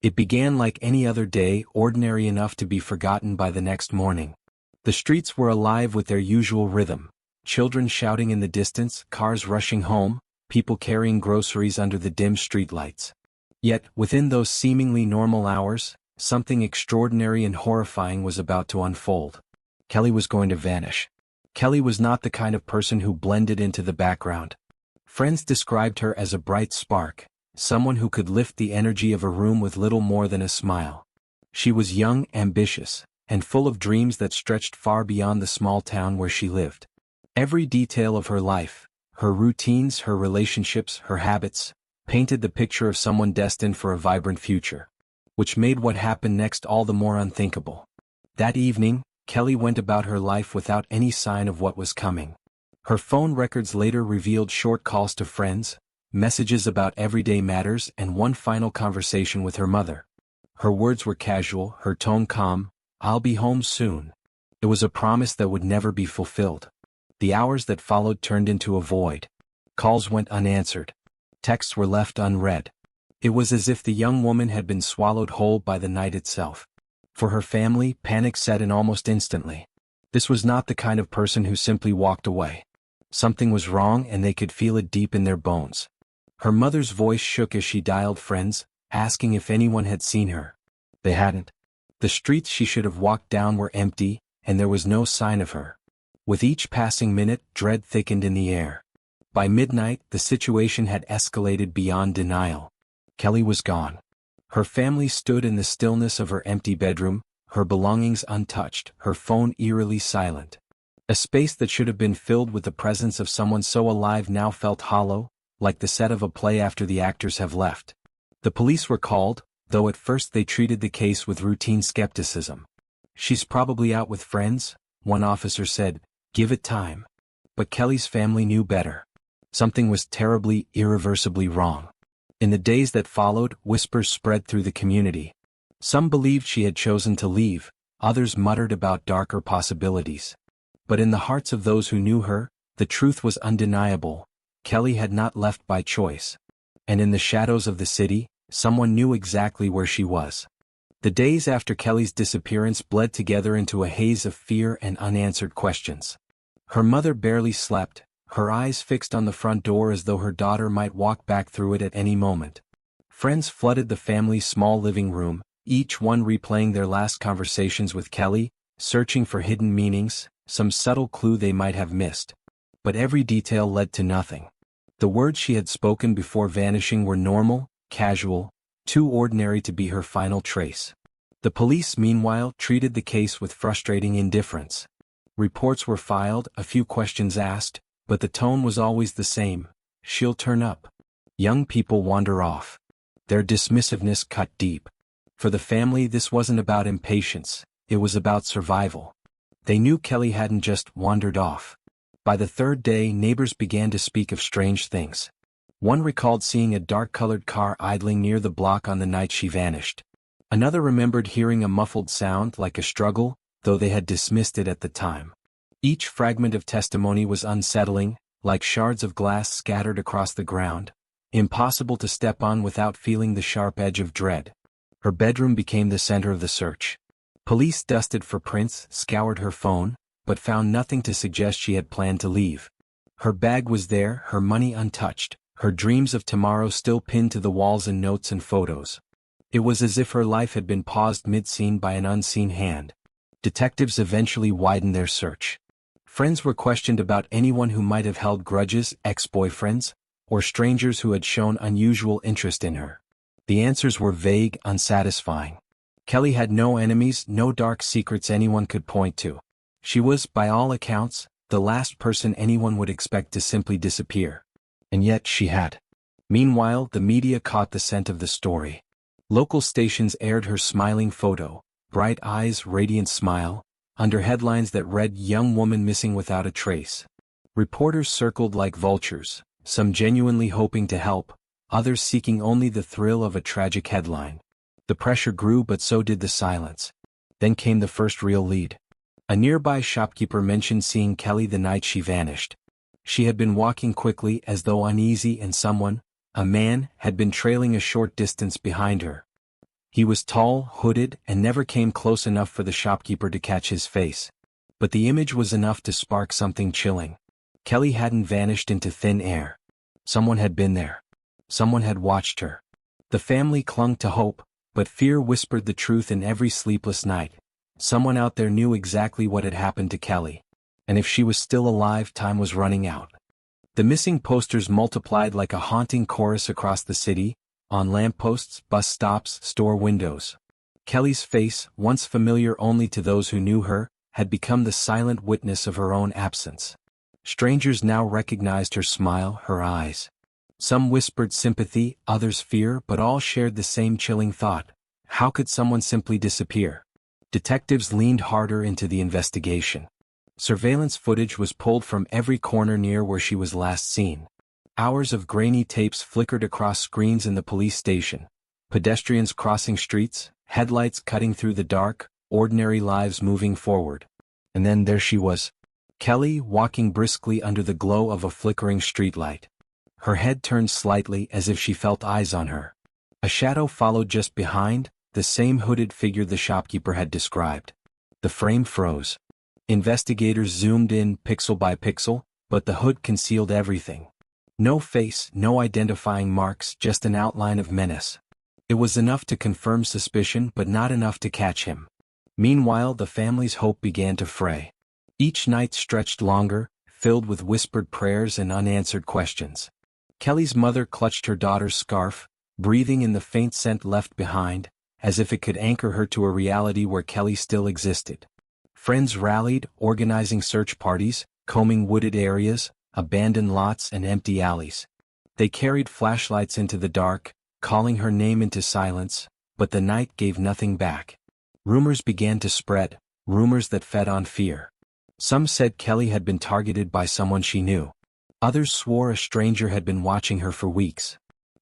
It began like any other day, ordinary enough to be forgotten by the next morning. The streets were alive with their usual rhythm. Children shouting in the distance, cars rushing home, people carrying groceries under the dim streetlights. Yet, within those seemingly normal hours, something extraordinary and horrifying was about to unfold. Kelly was going to vanish. Kelly was not the kind of person who blended into the background. Friends described her as a bright spark, someone who could lift the energy of a room with little more than a smile. She was young, ambitious, and full of dreams that stretched far beyond the small town where she lived. Every detail of her life, her routines, her relationships, her habits, painted the picture of someone destined for a vibrant future, which made what happened next all the more unthinkable. That evening, Kelly went about her life without any sign of what was coming. Her phone records later revealed short calls to friends, messages about everyday matters, and one final conversation with her mother. Her words were casual, her tone calm, "I'll be home soon." It was a promise that would never be fulfilled. The hours that followed turned into a void. Calls went unanswered. Texts were left unread. It was as if the young woman had been swallowed whole by the night itself. For her family, panic set in almost instantly. This was not the kind of person who simply walked away. Something was wrong, and they could feel it deep in their bones. Her mother's voice shook as she dialed friends, asking if anyone had seen her. They hadn't. The streets she should have walked down were empty, and there was no sign of her. With each passing minute, dread thickened in the air. By midnight, the situation had escalated beyond denial. Kelly was gone. Her family stood in the stillness of her empty bedroom, her belongings untouched, her phone eerily silent. A space that should have been filled with the presence of someone so alive now felt hollow, like the set of a play after the actors have left. The police were called, though at first they treated the case with routine skepticism. "She's probably out with friends," one officer said, "give it time." But Kelly's family knew better. Something was terribly, irreversibly wrong. In the days that followed, whispers spread through the community. Some believed she had chosen to leave, others muttered about darker possibilities. But in the hearts of those who knew her, the truth was undeniable. Kelly had not left by choice. And in the shadows of the city, someone knew exactly where she was. The days after Kelly's disappearance bled together into a haze of fear and unanswered questions. Her mother barely slept, her eyes fixed on the front door as though her daughter might walk back through it at any moment. Friends flooded the family's small living room, each one replaying their last conversations with Kelly, searching for hidden meanings, some subtle clue they might have missed. But every detail led to nothing. The words she had spoken before vanishing were normal, casual, too ordinary to be her final trace. The police, meanwhile, treated the case with frustrating indifference. Reports were filed, a few questions asked, but the tone was always the same: "She'll turn up." Young people wander off. Their dismissiveness cut deep. For the family, this wasn't about impatience, it was about survival. They knew Kelly hadn't just wandered off. By the third day, neighbors began to speak of strange things. One recalled seeing a dark-colored car idling near the block on the night she vanished. Another remembered hearing a muffled sound like a struggle, though they had dismissed it at the time. Each fragment of testimony was unsettling, like shards of glass scattered across the ground, impossible to step on without feeling the sharp edge of dread. Her bedroom became the center of the search. Police dusted for prints, scoured her phone, but found nothing to suggest she had planned to leave. Her bag was there, her money untouched, her dreams of tomorrow still pinned to the walls in notes and photos. It was as if her life had been paused mid-scene by an unseen hand. Detectives eventually widened their search. Friends were questioned about anyone who might have held grudges, ex-boyfriends, or strangers who had shown unusual interest in her. The answers were vague, unsatisfying. Kelly had no enemies, no dark secrets anyone could point to. She was, by all accounts, the last person anyone would expect to simply disappear. And yet she had. Meanwhile, the media caught the scent of the story. Local stations aired her smiling photo, bright eyes, radiant smile, under headlines that read "Young Woman Missing Without a Trace." Reporters circled like vultures, some genuinely hoping to help, others seeking only the thrill of a tragic headline. The pressure grew, but so did the silence. Then came the first real lead. A nearby shopkeeper mentioned seeing Kelly the night she vanished. She had been walking quickly as though uneasy, and someone, a man, had been trailing a short distance behind her. He was tall, hooded, and never came close enough for the shopkeeper to catch his face. But the image was enough to spark something chilling. Kelly hadn't vanished into thin air. Someone had been there. Someone had watched her. The family clung to hope, but fear whispered the truth in every sleepless night. Someone out there knew exactly what had happened to Kelly. And if she was still alive, time was running out. The missing posters multiplied like a haunting chorus across the city, on lampposts, bus stops, store windows. Kelly's face, once familiar only to those who knew her, had become the silent witness of her own absence. Strangers now recognized her smile, her eyes. Some whispered sympathy, others fear, but all shared the same chilling thought. How could someone simply disappear? Detectives leaned harder into the investigation. Surveillance footage was pulled from every corner near where she was last seen. Hours of grainy tapes flickered across screens in the police station. Pedestrians crossing streets, headlights cutting through the dark, ordinary lives moving forward. And then there she was. Kelly walking briskly under the glow of a flickering streetlight. Her head turned slightly as if she felt eyes on her. A shadow followed just behind, the same hooded figure the shopkeeper had described. The frame froze. Investigators zoomed in pixel by pixel, but the hood concealed everything. No face, no identifying marks, just an outline of menace. It was enough to confirm suspicion but not enough to catch him. Meanwhile, the family's hope began to fray. Each night stretched longer, filled with whispered prayers and unanswered questions. Kelly's mother clutched her daughter's scarf, breathing in the faint scent left behind, as if it could anchor her to a reality where Kelly still existed. Friends rallied, organizing search parties, combing wooded areas, abandoned lots and empty alleys. They carried flashlights into the dark, calling her name into silence, but the night gave nothing back. Rumors began to spread, rumors that fed on fear. Some said Kelly had been targeted by someone she knew. Others swore a stranger had been watching her for weeks.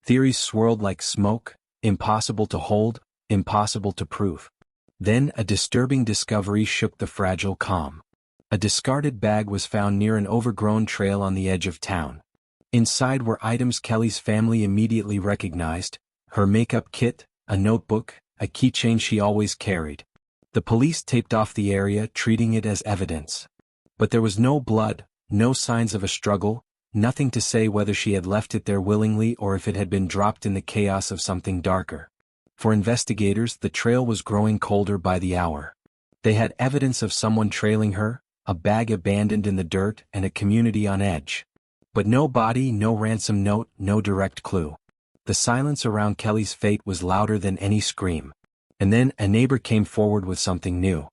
Theories swirled like smoke, impossible to hold, impossible to prove. Then a disturbing discovery shook the fragile calm. A discarded bag was found near an overgrown trail on the edge of town. Inside were items Kelly's family immediately recognized: her makeup kit, a notebook, a keychain she always carried. The police taped off the area, treating it as evidence. But there was no blood, no signs of a struggle, nothing to say whether she had left it there willingly or if it had been dropped in the chaos of something darker. For investigators, the trail was growing colder by the hour. They had evidence of someone trailing her, a bag abandoned in the dirt, and a community on edge. But no body, no ransom note, no direct clue. The silence around Kelly's fate was louder than any scream. And then a neighbor came forward with something new.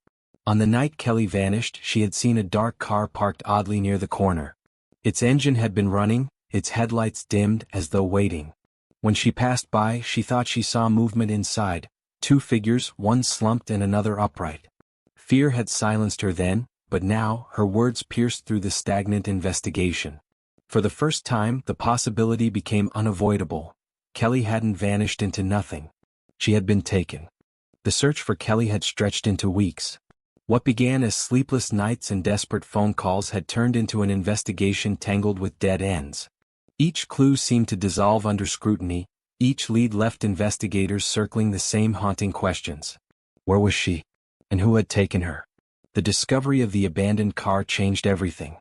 On the night Kelly vanished, she had seen a dark car parked oddly near the corner. Its engine had been running, its headlights dimmed as though waiting. When she passed by, she thought she saw movement inside, two figures, one slumped and another upright. Fear had silenced her then, but now, her words pierced through the stagnant investigation. For the first time, the possibility became unavoidable. Kelly hadn't vanished into nothing. She had been taken. The search for Kelly had stretched into weeks. What began as sleepless nights and desperate phone calls had turned into an investigation tangled with dead ends. Each clue seemed to dissolve under scrutiny, each lead left investigators circling the same haunting questions. Where was she? And who had taken her? The discovery of the abandoned car changed everything.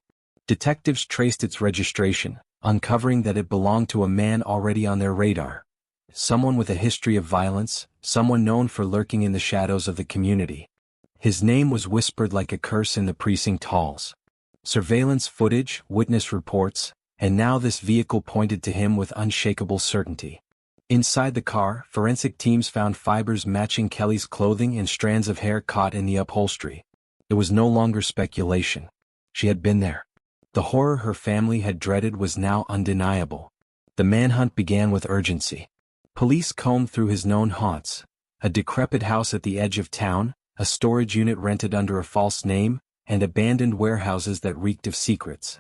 Detectives traced its registration, uncovering that it belonged to a man already on their radar. Someone with a history of violence, someone known for lurking in the shadows of the community. His name was whispered like a curse in the precinct halls. Surveillance footage, witness reports, and now this vehicle pointed to him with unshakable certainty. Inside the car, forensic teams found fibers matching Kelly's clothing and strands of hair caught in the upholstery. It was no longer speculation. She had been there. The horror her family had dreaded was now undeniable. The manhunt began with urgency. Police combed through his known haunts: a decrepit house at the edge of town, a storage unit rented under a false name, and abandoned warehouses that reeked of secrets.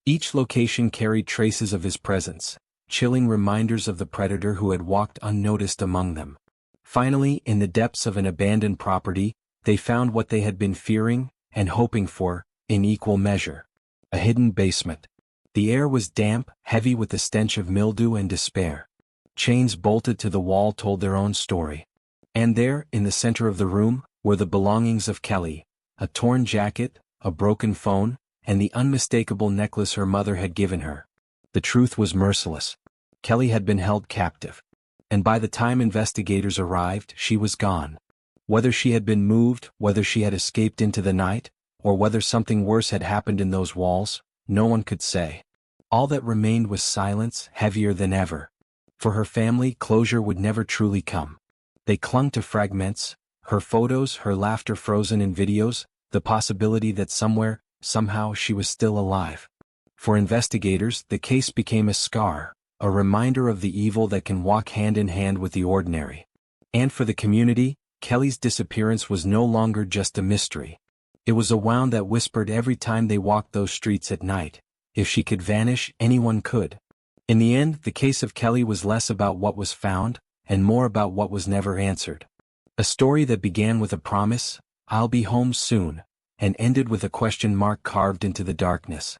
Each location carried traces of his presence, chilling reminders of the predator who had walked unnoticed among them. Finally, in the depths of an abandoned property, they found what they had been fearing and hoping for, in equal measure: a hidden basement. The air was damp, heavy with the stench of mildew and despair. Chains bolted to the wall told their own story. And there, in the center of the room, were the belongings of Kelly: a torn jacket, a broken phone, and the unmistakable necklace her mother had given her. The truth was merciless. Kelly had been held captive. And by the time investigators arrived, she was gone. Whether she had been moved, whether she had escaped into the night, or whether something worse had happened in those walls, no one could say. All that remained was silence, heavier than ever. For her family, closure would never truly come. They clung to fragments, her photos, her laughter frozen in videos, the possibility that somewhere, somehow she was still alive. For investigators, the case became a scar, a reminder of the evil that can walk hand in hand with the ordinary. And for the community, Kelly's disappearance was no longer just a mystery. It was a wound that whispered every time they walked those streets at night: if she could vanish, anyone could. In the end, the case of Kelly was less about what was found, and more about what was never answered. A story that began with a promise, "I'll be home soon," and ended with a question mark carved into the darkness.